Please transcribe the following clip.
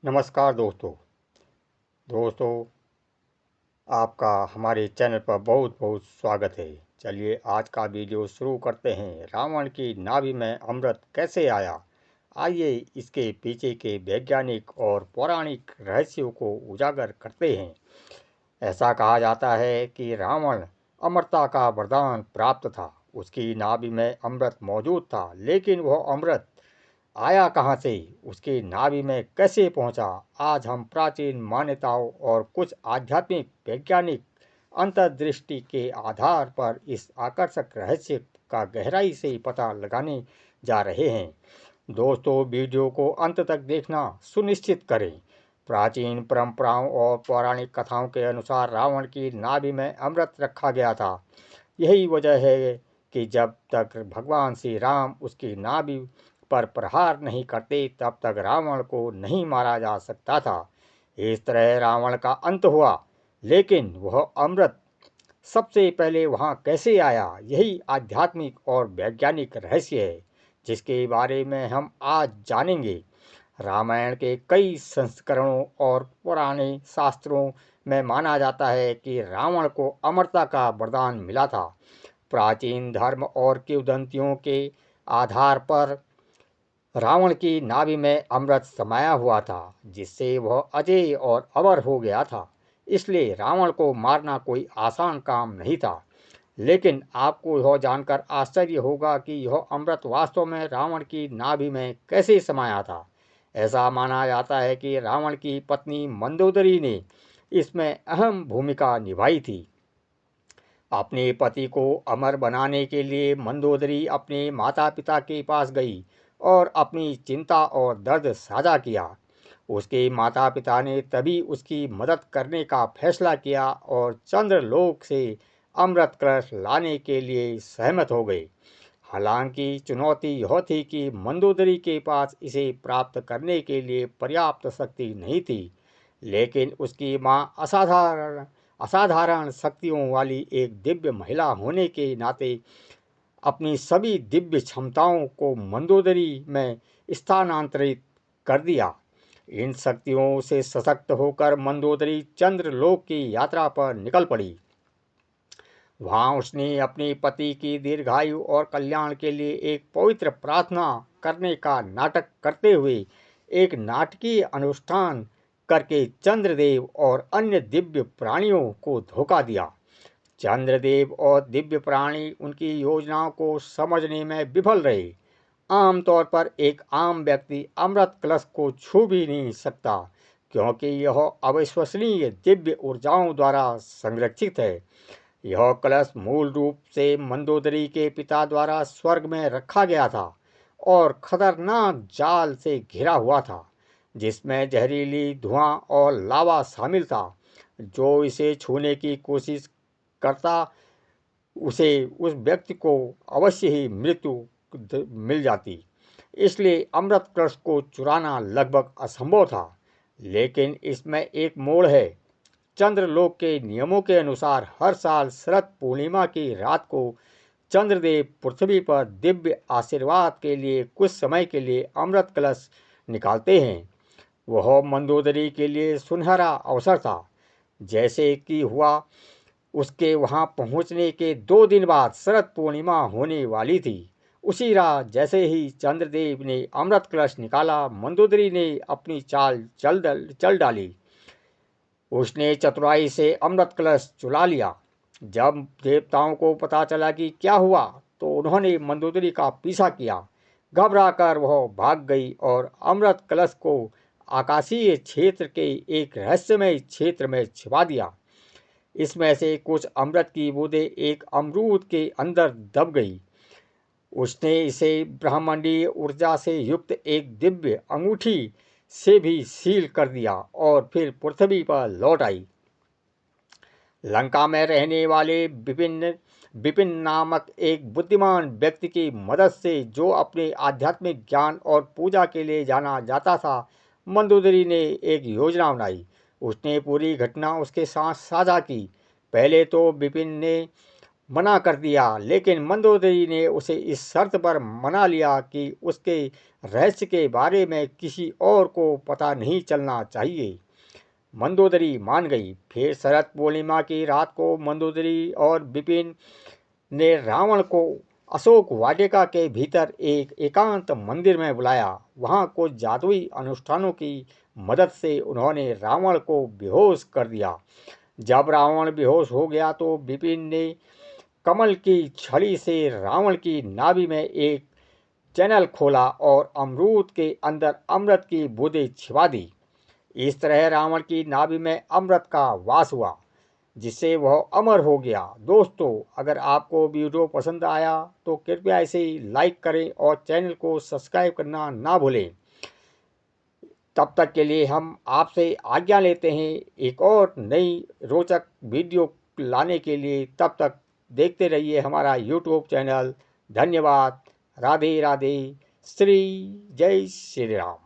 नमस्कार दोस्तों। आपका हमारे चैनल पर बहुत बहुत स्वागत है। चलिए आज का वीडियो शुरू करते हैं। रावण की नाभि में अमृत कैसे आया? आइए इसके पीछे के वैज्ञानिक और पौराणिक रहस्यों को उजागर करते हैं। ऐसा कहा जाता है कि रावण अमरता का वरदान प्राप्त था। उसकी नाभि में अमृत मौजूद था, लेकिन वह अमृत आया कहाँ से, उसकी नाभि में कैसे पहुंचा? आज हम प्राचीन मान्यताओं और कुछ आध्यात्मिक वैज्ञानिक अंतर्दृष्टि के आधार पर इस आकर्षक रहस्य का गहराई से पता लगाने जा रहे हैं। दोस्तों, वीडियो को अंत तक देखना सुनिश्चित करें। प्राचीन परंपराओं और पौराणिक कथाओं के अनुसार रावण की नाभि में अमृत रखा गया था। यही वजह है कि जब तक भगवान श्री राम उसकी नाभि पर प्रहार नहीं करते, तब तक रावण को नहीं मारा जा सकता था। इस तरह रावण का अंत हुआ, लेकिन वह अमृत सबसे पहले वहां कैसे आया, यही आध्यात्मिक और वैज्ञानिक रहस्य है जिसके बारे में हम आज जानेंगे। रामायण के कई संस्करणों और पुराने शास्त्रों में माना जाता है कि रावण को अमरता का वरदान मिला था। प्राचीन धर्म और किंवदंतियों के आधार पर रावण की नाभि में अमृत समाया हुआ था, जिससे वह अजेय और अमर हो गया था। इसलिए रावण को मारना कोई आसान काम नहीं था। लेकिन आपको यह जानकर आश्चर्य होगा कि यह अमृत वास्तव में रावण की नाभि में कैसे समाया था। ऐसा माना जाता है कि रावण की पत्नी मंदोदरी ने इसमें अहम भूमिका निभाई थी। अपने पति को अमर बनाने के लिए मंदोदरी अपने माता पिता के पास गई और अपनी चिंता और दर्द साझा किया। उसके माता पिता ने तभी उसकी मदद करने का फैसला किया और चंद्रलोक से अमृत कलश लाने के लिए सहमत हो गए। हालांकि चुनौती यह थी कि मंदोदरी के पास इसे प्राप्त करने के लिए पर्याप्त शक्ति नहीं थी, लेकिन उसकी मां असाधारण शक्तियों वाली एक दिव्य महिला होने के नाते अपनी सभी दिव्य क्षमताओं को मंदोदरी में स्थानांतरित कर दिया। इन शक्तियों से सशक्त होकर मंदोदरी चंद्रलोक की यात्रा पर निकल पड़ी। वहां उसने अपने पति की दीर्घायु और कल्याण के लिए एक पवित्र प्रार्थना करने का नाटक करते हुए एक नाटकीय अनुष्ठान करके चंद्रदेव और अन्य दिव्य प्राणियों को धोखा दिया। चंद्रदेव और दिव्य प्राणी उनकी योजनाओं को समझने में विफल रहे। आमतौर पर एक आम व्यक्ति अमृत कलश को छू भी नहीं सकता, क्योंकि यह अविश्वसनीय दिव्य ऊर्जाओं द्वारा संरक्षित है। यह कलश मूल रूप से मंदोदरी के पिता द्वारा स्वर्ग में रखा गया था और खतरनाक जाल से घिरा हुआ था, जिसमें जहरीली धुआं और लावा शामिल था। जो इसे छूने की कोशिश करता, उसे उस व्यक्ति को अवश्य ही मृत्यु मिल जाती। इसलिए अमृत कलश को चुराना लगभग असंभव था। लेकिन इसमें एक मोड़ है। चंद्रलोक के नियमों के अनुसार हर साल शरद पूर्णिमा की रात को चंद्रदेव पृथ्वी पर दिव्य आशीर्वाद के लिए कुछ समय के लिए अमृत कलश निकालते हैं। वह मंदोदरी के लिए सुनहरा अवसर था। जैसे कि हुआ, उसके वहां पहुंचने के 2 दिन बाद शरद पूर्णिमा होने वाली थी। उसी रात जैसे ही चंद्रदेव ने अमृत कलश निकाला, मंदोदरी ने अपनी चाल चल डाली। उसने चतुराई से अमृत कलश चुरा लिया। जब देवताओं को पता चला कि क्या हुआ, तो उन्होंने मंदोदरी का पीछा किया। घबराकर वह भाग गई और अमृत कलश को आकाशीय क्षेत्र के एक रहस्यमय क्षेत्र में छिपा दिया। इसमें से कुछ अमृत की बूंदें एक अमरूद के अंदर दब गई। उसने इसे ब्रह्मांडीय ऊर्जा से युक्त एक दिव्य अंगूठी से भी सील कर दिया और फिर पृथ्वी पर लौट आई। लंका में रहने वाले विपिन नामक एक बुद्धिमान व्यक्ति की मदद से, जो अपने आध्यात्मिक ज्ञान और पूजा के लिए जाना जाता था, मंदोदरी ने एक योजना बनाई। उसने पूरी घटना उसके साथ साझा की। पहले तो विपिन ने मना कर दिया, लेकिन मंदोदरी ने उसे इस शर्त पर मना लिया कि उसके रहस्य के बारे में किसी और को पता नहीं चलना चाहिए। मंदोदरी मान गई। फिर शरद पूर्णिमा की रात को मंदोदरी और विपिन ने रावण को अशोक वाटिका के भीतर एक एकांत मंदिर में बुलाया। वहां कुछ जादुई अनुष्ठानों की मदद से उन्होंने रावण को बेहोश कर दिया। जब रावण बेहोश हो गया तो विपिन ने कमल की छड़ी से रावण की नाभि में एक चैनल खोला और अमरूद के अंदर अमृत की बूंदें छिपा दी। इस तरह रावण की नाभि में अमृत का वास हुआ, जिससे वह अमर हो गया। दोस्तों, अगर आपको वीडियो पसंद आया तो कृपया इसे लाइक करें और चैनल को सब्सक्राइब करना ना भूलें। तब तक के लिए हम आपसे आज्ञा लेते हैं एक और नई रोचक वीडियो लाने के लिए। तब तक देखते रहिए हमारा यूट्यूब चैनल। धन्यवाद। राधे राधे। श्री जय श्री राम।